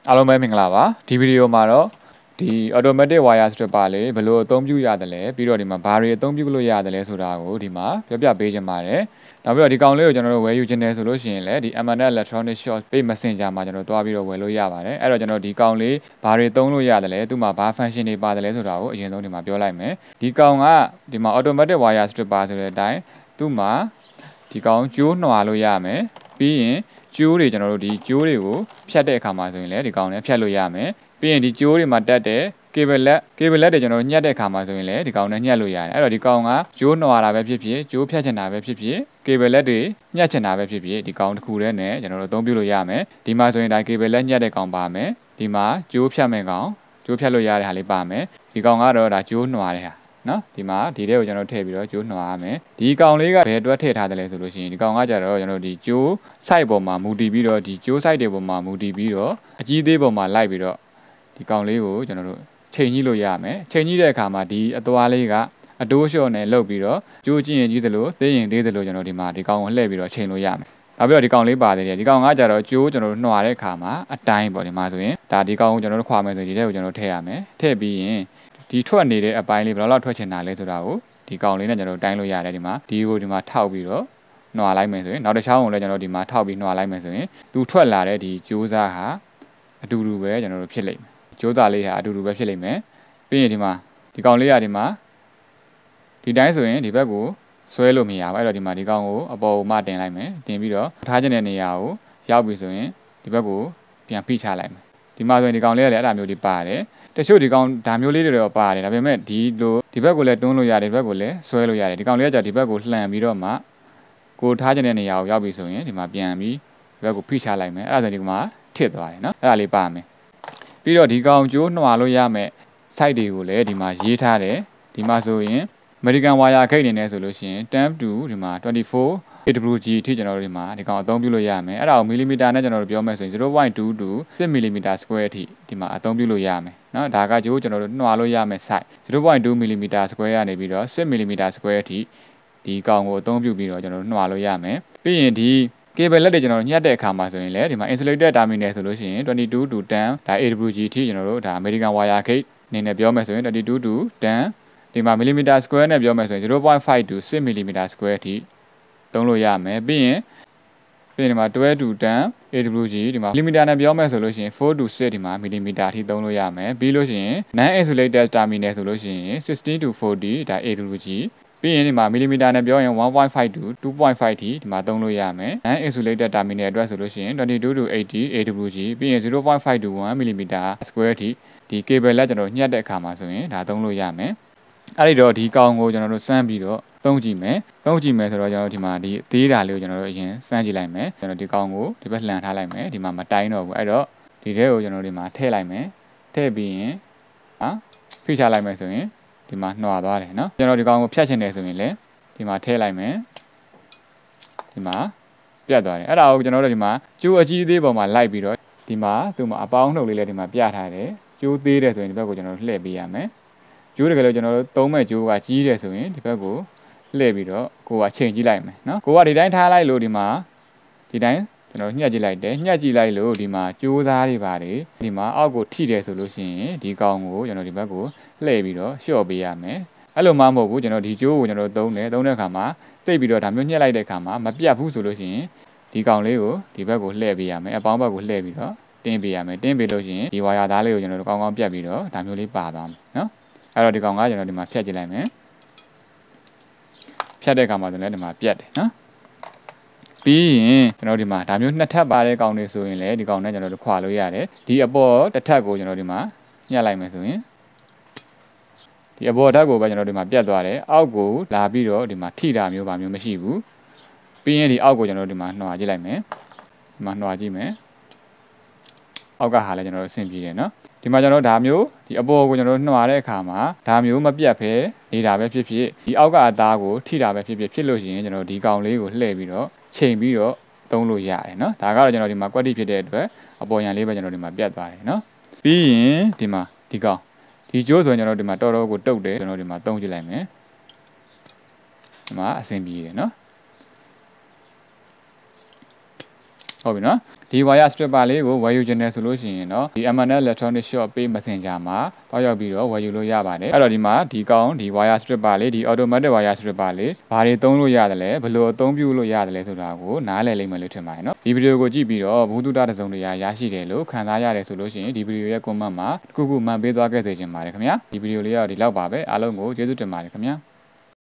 အားလုံးပဲမင်္ဂလာပါဒီဗီဒီယိုမှာတော့ဒီ automatic wire stripper လေးဘယ်လိုအသုံးပြုရတယ်လဲပြီးတော့ဒီမှာဘာတွေအသုံးပြုလို့ရတယ်လဲဆိုတာကိုဒီမှာပြောပြပေးချင်ပါတယ်နောက်ပြီးတော့ဒီကောင်လေးကိုကျွန်တော်တို့ဝယ်ယူခြင်းတယ်ဆိုလို့ရှိရင်လည်းဒီ M&N Electronic Shop Pay Messenger မှာကျွန်တော်တွားပြီးတော့ဝယ်လို့ရပါတယ်အဲ့တော့ကျွန်တော်ဒီကောင်လေးဘာတွေသုံးလို့ရတယ်လဲသူ့မှာဘာ function တွေပါတယ်လဲဆိုတာကိုအရင်ဆုံးဒီမှာပြောလိုက်မယ်ဒီကောင်ကဒီမှာ automatic wire stripper ဆိုတဲ့အတိုင်းသူ့မှာဒီကောင်ကျိုးနှွာလို့ရမယ်ပြီးရင်ကျိုးတွေကျွန်တော်တို့ဒီကျိုးတွေကိုဖြတ်တဲ့အခါမှာဆိုရင်လည်းဒီကောင်နဲ့ဖြတ်လို့ရမယ်ပြီးရင်ဒီကျိုးတွေမှာတက်တဲ့ cable let တွေကျွန်တော်တို့ညှက်တဲ့အခါမှာဆိုရင်လည်းဒီကောင်နဲ့ညှက်လို့ရတယ်အဲ့တော့ဒီကောင်ကကျိုးနှွာတာပဲဖြစ်ဖြစ်ကျိုးဖြတ်ချင်တာပဲဖြစ်ဖြစ် cable let တွေညှက်ချင်တာပဲဖြစ်ဖြစ်ဒီကောင်တစ်ခုတည်းနဲ့ကျွန်တော်တို့အသုံးပြုလို့ရမယ်ဒီမှာဆိုရင်ဒါ cable let ညှက်တဲ့ကောင်ပါမယ်ဒီမှာကျိုးဖြတ်မဲ့ကောင်ကျိုးဖြတ်လို့ရတဲ့ဟာလေးပါမယ်ဒီကောင်ကတော့ဒါကျိုးနှွာတဲ့ဟာနော်ဒီမှာဒီထဲကိုကျွန်တော်ထည့်ပြီးတော့ကျိုးနှွာရမယ်ဒီကောင်လေးကဘယ်အတွက်ထည့်ထားတယ်လဲဆိုလို့ရှိရင်ဒီကောင်ကကြတော့ကျွန်တော်ဒီကျိုး site ပေါ်မှာမူတည်ပြီးတော့ဒီကျိုး site တွေပေါ်မှာမူတည်ပြီးတော့အကြီးသေးပေါ်မှာလိုက်ပြီးတော့ဒီကောင်လေးကိုကျွန်တော်တို့ချိန်ကြီးလို့ရမယ်ချိန်ကြီးတဲ့အခါမှာဒီအသွားလေးကအတိုးလျှော့နဲ့လှုပ်ပြီးတော့ကျိုးကြည့်ရင်ကြီးသလိုသေးရင်သေးသလိုကျွန်တော်ဒီမှာဒီကောင်ကိုလှည့်ပြီးတော့ချိန်လို့ရမယ်နောက်ပြီးတော့ဒီကောင်လေးပါတယ်ဒီကောင်ကကြတော့ကျိုးကျွန်တော်တို့နှွာတဲ့အခါမှာအတိုင်းပေါ့ဒီမှာဆိုရင်ဒါဒီကောင်ကိုကျွန်တော်တို့ခွာမယ်ဆိုဒီထဲကိုကျွန်တော်ထည့်ရမယ်ထည့်ပြီးရင်ဒီထွက်နေတဲ့အပိုင်းလေးဘယ်လောက်ထွက်ချင်တာလဲဆိုတာကိုဒီကောင်လေးနဲ့ကျွန်တော်တိုင်းလို့ရတယ်ဒီမှာဒီကိုဒီမှာထောက်ပြီးတော့နှွာလိုက်မယ်ဆိုရင်နောက်တစ်ချောင်းကိုလည်းကျွန်တော်ဒီမှာထောက်ပြီးနှွာလိုက်မယ်ဆိုရင်သူထွက်လာတဲ့ဒီကြိုးစားဟာအတူတူပဲကျွန်တော်တို့ဖြစ်လိမ့်မယ်ကြိုးစားလေးဟာအတူတူပဲဖြစ်လိမ့်မယ်ပြီးရင်ဒီမှာဒီကောင်လေးကဒီမှာဒီတိုင်းဆိုရင်ဒီဘက်ကိုဆွဲလို့မရဘူးအဲ့တော့ဒီမှာဒီကောင်ကိုအပေါ်ကိုမှတင်လိုက်မယ်တင်ပြီးတော့ထားခြင်းတဲ့နေရာကိုရောက်ပြီဆိုရင်ဒီဘက်ကိုပြန်ဖိချလိုက်မယ်ဒီမှာဆိုရင်ဒီကောင်လေးကလည်းအဲ့ဒါမျိုးဒီပါတယ်တချို့ဒီကောင်ဒါမျိုးလေးတွေတော့ပါတယ်ဒါပေမဲ့ဒီလိုဒီဘက်ကိုလည်းတွန်းလို့ရတယ်ဒီဘက်ကိုလည်းဆွဲလို့ရတယ်ဒီကောင်လေးကကြာဒီဘက်ကိုလှန်ပြီးတော့မှကိုထားခြင်းတဲ့နေရာကိုရောက်ပြီဆိုရင်ဒီမှာပြန်ပြီးဒီဘက်ကိုဖိချလိုက်မယ်အဲ့ဒါဆိုဒီမှာထစ်သွားတယ်နော်အဲ့ဒါလေးပါမယ်ပြီးတော့ဒီကောင်ကျိုးနှွာလို့ရမယ် site တွေကိုလည်းဒီမှာရေးထားတယ်ဒီမှာဆိုရင် American wire gate အနေနဲ့ဆိုလို့ရှိရင် temp to ဒီမှာ24 AWG အထိကျွန်တော်တို့ဒီမှာဒီကောင်အသုံးပြုလို့ရမယ်အဲ့ဒါကိုမီလီမီတာနဲ့ကျွန်တော်တို့ပြောမယ်ဆိုရင် 0.2 to 6 mm square အထိဒီမှာအသုံးပြုလို့ရမယ်เนาะဒါကကျိုးကျွန်တော်တို့နှွာလို့ရမယ် site 0.2 mm square ကနေပြီးတော့6 mm square အထိဒီကောင်ကိုအသုံးပြုပြီးတော့ကျွန်တော်တို့နှွာလို့ရမယ်ပြီးရင်ဒီ cable let တွေကျွန်တော်တို့ညှက်တဲ့အခါမှာဆိုရင်လည်းဒီမှာ insulated terminal ဆိုလို့ရှိရင်22 to 10ဒါ AWG အထိကျွန်တော်တို့ဒါ American wire gate အနေနဲ့ပြောမယ်ဆိုရင်22 to 10ဒီမှာ millimeter square နဲ့ပြောမယ်ဆိုရင် 0.5 to 6 mm square အထိသုံးလို့ရမယ်ပြီးရင်ဒီမှာ12 to 10 AWG ဒီမှာ millimeter နဲ့ပြောမယ်ဆိုလို့ရှိရင်4 to 6ဒီမှာ millimeter အထိသုံးလို့ရမယ်ပြီးလို့ရှိရင် non insulated terminal ဆိုလို့ရှိရင်16 to 40ဒါ AWG ပြီးရင်ဒီမှာ millimeter နဲ့ပြောရင်1.5 to 2.5အထိဒီမှာသုံးလို့ရမယ် non insulated terminal အတွက်ဆိုလို့ရှိရင်22 to 80 AWG ပြီးရင်0.5 to 1 mm square အထိဒီ cable လက်ကျွန်တော်ညှက်တဲ့အခါမှာဆိုရင်ဒါသုံးလို့ရမယ်အဲ့ဒီတော့ဒီကောင်ကိုကျွန်တော်တို့စမ်းပြီးတော့သုံးကြည့်မယ်ဆိုတော့ကျွန်တော်ဒီမှာဒီအသေးဓာတ်လေးကိုကျွန်တော်တို့အရင်စမ်းကြည့်လိုက်မယ်ကျွန်တော်ဒီကောင်ကိုဒီဘက်လှန်ထားလိုက်မယ်ဒီမှာမတိုင်းတော့ဘူးအဲ့တော့ဒီထဲကိုကျွန်တော်ဒီမှာထည့်လိုက်မယ်ထည့်ပြီးရင်ဖိချလိုက်မယ်ဆိုရင်ဒီမှာနှွာသွားတယ်เนาะကျွန်တော်ဒီကောင်ကိုဖြတ်ချင်တယ်ဆိုရင်လည်းဒီမှာထည့်လိုက်မယ်ဒီမှာပြတ်သွားတယ်အဲ့ဒါကိုကျွန်တော်တို့ဒီမှာကျိုးအကြီးသေးပေါ်မှာလိုက်ပြီးတော့ဒီမှာသူ့မှာအပေါင်းနှုတ်လေးလည်းဒီမှာပြထားတယ်ကျိုးသေးတယ်ဆိုရင်ဒီဘက်ကိုကျွန်တော်တို့လှည့်ပေးရမယ်ကျိုးတကယ်လို့ကျွန်တော်တို့သုံးမဲ့ကျိုးကကြီးတယ်ဆိုရင်ဒီဘက်ကိုလှည့်ပြီးတော့ကိုကချိန်ကြည့်လိုက်မယ်เนาะကိုကဒီတိုင်းထားလိုက်လို့ဒီမှာဒီတိုင်းကျွန်တော်ညှက်ကြည့်လိုက်တယ်ညှက်ကြည့်လိုက်လို့ဒီမှာကျိုးသားတွေပါတယ်ဒီမှာအောက်ကိုထိတယ်ဆိုလို့ရှိရင်ဒီကောင်ကိုကျွန်တော်ဒီဘက်ကိုလှည့်ပြီးတော့လျှော့ပေးရမယ်အဲ့လိုမှမဟုတ်ဘူးကျွန်တော်ဒီကျိုးကိုကျွန်တော်သုံးတဲ့အခါမှာတိတ်ပြီးတော့ဒါမျိုးညှက်လိုက်တဲ့အခါမှာမပြတ်ဘူးဆိုလို့ရှိရင်ဒီကောင်လေးကိုဒီဘက်ကိုလှည့်ပေးရမယ်အပေါင်းဘက်ကိုလှည့်ပြီးတော့တင်းပေးရမယ်တင်းပေးလို့ရှိရင်ဒီဝါယာသားလေးကိုကျွန်တော်တို့ကောင်းကောင်းပြတ်ပြီးတော့ဒါမျိုးလေးပါသွားမယ်เนาะအဲ့တော့ဒီကောင်ကကျွန်တော်ဒီမှာဖြတ်ကြည့်လိုက်မယ်ဖြတ်တဲ့အခါမှာဆိုလည်းဒီမှာပြတ်တယ်နော်ပြီးရင်ကျွန်တော်ဒီမှာဒါမျိုးနှစ်ထပ်ပါတဲ့ကောင်တွေဆိုရင်လည်းဒီကောင်နဲ့ကျွန်တော်တို့ခွာလို့ရတယ်ဒီအပေါ်တစ်ထပ်ကိုကျွန်တော်ဒီမှာညှက်လိုက်မယ်ဆိုရင်ဒီအပေါ်ဓာတ်ကိုပဲကျွန်တော်ဒီမှာပြတ်သွားတယ်အောက်ကိုလာပြီးတော့ဒီမှာထိတာမျိုးပါမျိုးမရှိဘူးပြီးရင်ဒီအောက်ကိုကျွန်တော်ဒီမှာနှွာကြည့်လိုက်မယ်ဒီမှာနှွာကြည့်မယ်အောက်ကဟာလည်းကျွန်တော်တို့ဆင်ပြေတယ်နော်ဒီမှာကျွန်တော်ဒါမျိုးဒီအပေါ်ကိုကျွန်တော်နှွာတဲ့အခါမှာဒါမျိုးမပြတ်ဖဲနေတာပဲဖြစ်ဖြစ်ဒီအောက်ကအသားကိုထိတာပဲဖြစ်လို့ရှိရင်ကျွန်တော်ဒီကောင်လေးကိုလှည့်ပြီးတော့ချိန်ပြီးတော့သုံးလို့ရတယ်เนาะဒါကတော့ကျွန်တော်ဒီမှာ quality ဖြစ်တဲ့အတွက်အပေါ်ရန်လေးပဲကျွန်တော်ဒီမှာပြတ်သွားတယ်เนาะပြီးရင်ဒီမှာဒီကောင်ဒီကျိုးဆိုရင်ကျွန်တော်ဒီမှာတော်တော်ကိုတုတ်တယ်ကျွန်တော်ဒီမှာသုံးကြည့်လိုက်မယ်ဒီမှာအဆင်ပြေတယ်เนาะ ဟုတ်ပြီနော်ဒီ wire stripper လေးကိုဝယ်ယူခြင်းနဲ့ဆိုလို့ရှိရင်เนาะဒီ MNL Electronic Shop Pay Messenger မှာတွားရောက်ပြီးတော့ဝယ်ယူလို့ရပါတယ်အဲ့တော့ဒီမှာဒီကောင်ဒီ wire stripper လေးဒီ automatic wire stripper လေးဘာတွေသုံးလို့ရတယ်လဲဘယ်လိုအသုံးပြုလို့ရတယ်လဲဆိုတာကိုနားလည်လိမ့်မယ်လို့ထင်ပါတယ်เนาะဒီဗီဒီယိုကိုကြည့်ပြီးတော့ဘုသူတတစုံတရာရရှိတယ်လို့ခံစားရတယ်ဆိုလို့ရှိရင်ဒီဗီဒီယိုရဲ့ comment မှာတစ်ခုခုမှန်ပေးသွားခဲ့စေချင်ပါတယ်ခင်ဗျာဒီဗီဒီယိုလေးကဒီလောက်ပါပဲအားလုံးကိုကျေးဇူးတင်ပါတယ်ခင်ဗျာ